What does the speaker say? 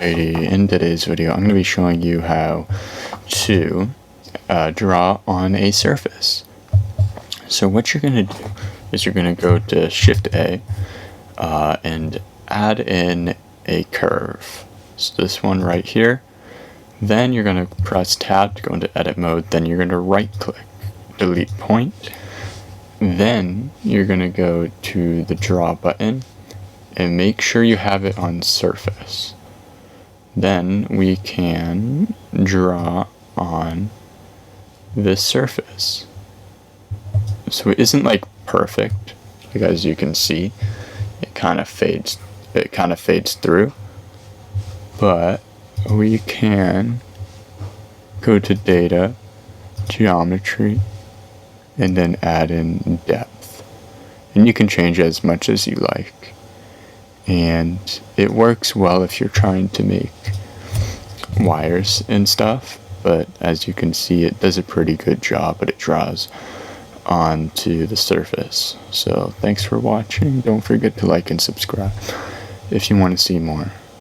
In today's video, I'm going to be showing you how to draw on a surface. So what you're going to do is you're going to go to Shift A and add in a curve. So this one right here. Then you're going to press Tab to go into edit mode. Then you're going to right click, delete point. Then you're going to go to the draw button and make sure you have it on surface. Then we can draw on this surface. So it isn't like perfect, because as you can see, it kind of fades through. But we can go to data, geometry, and then add in depth. And you can change it as much as you like. And it works well if you're trying to make wires and stuff, but as you can see, it does a pretty good job, but it draws onto the surface. So thanks for watching. Don't forget to like and subscribe if you want to see more.